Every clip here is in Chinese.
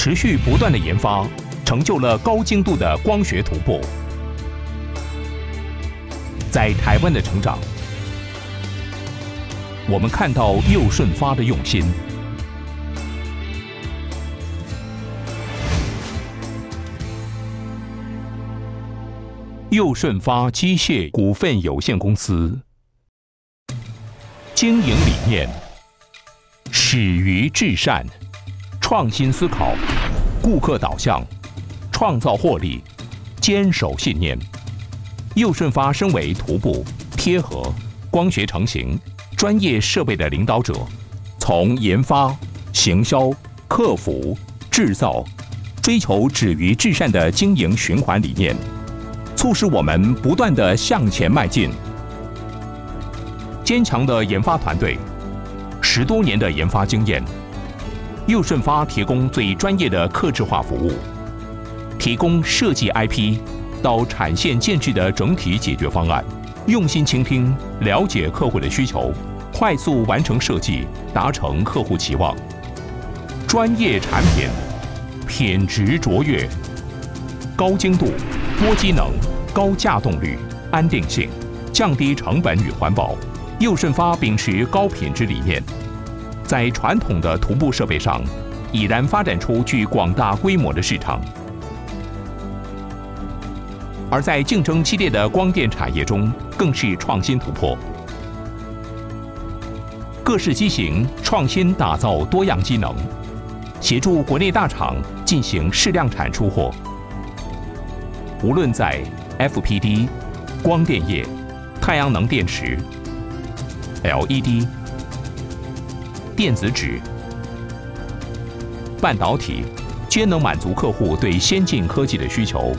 持续不断的研发，成就了高精度的光学突破。在台湾的成长，我们看到佑顺发的用心。佑顺发机械股份有限公司经营理念：始于至善，创新思考，顾客导向，创造获利，坚守信念。佑顺发身为图布、贴合、光学成型专业设备的领导者，从研发、行销、客服、制造，追求止于至善的经营循环理念，促使我们不断地向前迈进。坚强的研发团队，10多年的研发经验，佑顺发提供最专业的客制化服务，提供设计 IP 到产线建制的整体解决方案，用心倾听、了解客户的需求，快速完成设计，达成客户期望。专业产品，品质卓越，高精度、多机能、高架动率、安定性，降低成本与环保。佑顺发秉持高品质理念，在传统的徒步设备上，已然发展出具广大规模的市场。而在竞争激烈的光电产业中，更是创新突破。各式机型创新打造多样机能，协助国内大厂进行适量产出货。无论在 FPD、光电业、太阳能电池、LED、电子纸、半导体，皆能满足客户对先进科技的需求。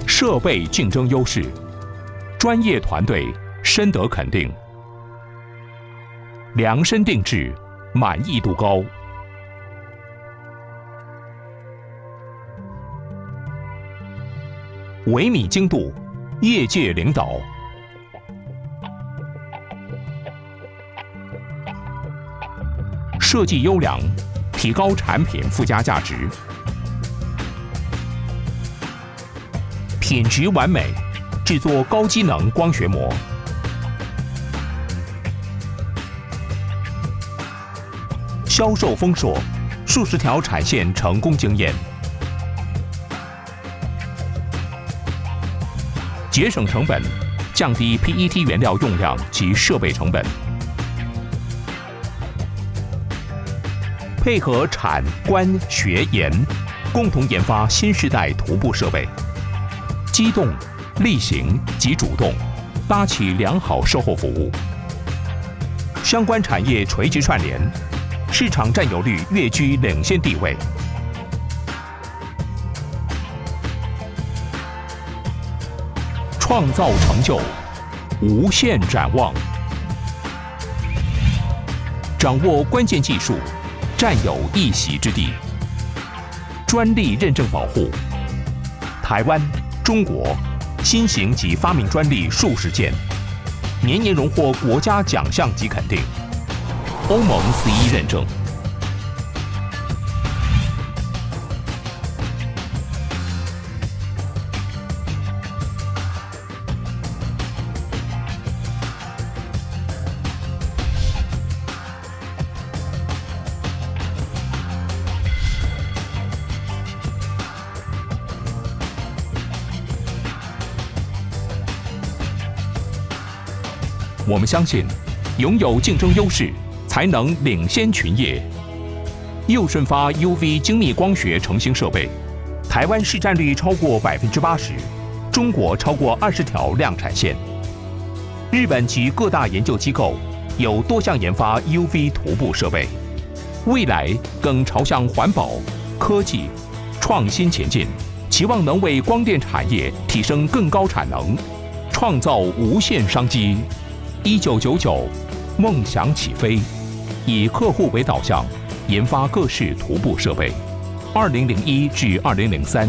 设备竞争优势，专业团队深得肯定，量身定制，满意度高。微米精度，业界领导。设计优良，提高产品附加价值。品质完美，制作高机能光学膜。销售丰硕，数十条产线成功经验。节省成本，降低 PET 原料用量及设备成本。配合产、官、学、研，共同研发新时代徒步设备。机动、力行及主动，搭起良好售后服务。相关产业垂直串联，市场占有率跃居领先地位。创造成就，无限展望。掌握关键技术，占有一席之地。专利认证保护，台湾、中国新型及发明专利数十件，年年荣获国家奖项及肯定。欧盟CE认证。我们相信，拥有竞争优势，才能领先群业。佑顺发 UV 精密光学成型设备，台湾市占率超过80%，中国超过20条量产线。日本及各大研究机构有多项研发 UV 徒步设备，未来更朝向环保、科技、创新前进，期望能为光电产业提升更高产能，创造无限商机。1999，梦想起飞，以客户为导向，研发各式徒步设备。2001至2003，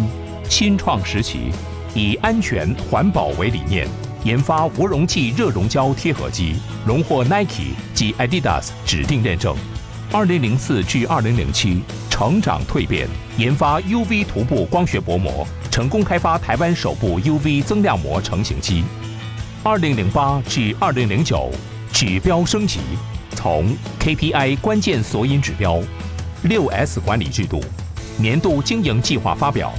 新创时期，以安全环保为理念，研发无溶剂热熔胶贴合机，荣获 Nike 及 Adidas 指定认证。2004至2007成长蜕变，研发 UV 涂布光学薄膜，成功开发台湾首部 UV 增量膜成型机。2008至2009指标升级，从 KPI 关键索引指标、6S 管理制度、年度经营计划发表，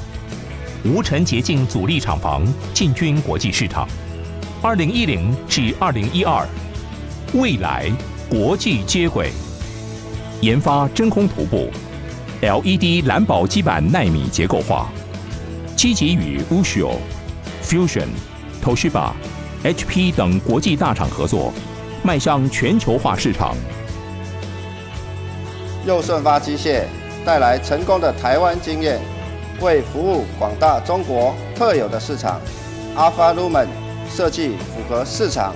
无尘洁净阻力厂房进军国际市场。2010至2012，未来国际接轨，研发真空涂布、LED 蓝宝基板奈米结构化，积极与 Ushio、Fusion、Toshiba、HP 等国际大厂合作，迈向全球化市场。佑顺发机械带来成功的台湾经验，为服务广大中国特有的市场 ，Alpha Lumen 设计符合市场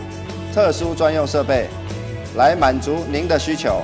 特殊专用设备，来满足您的需求。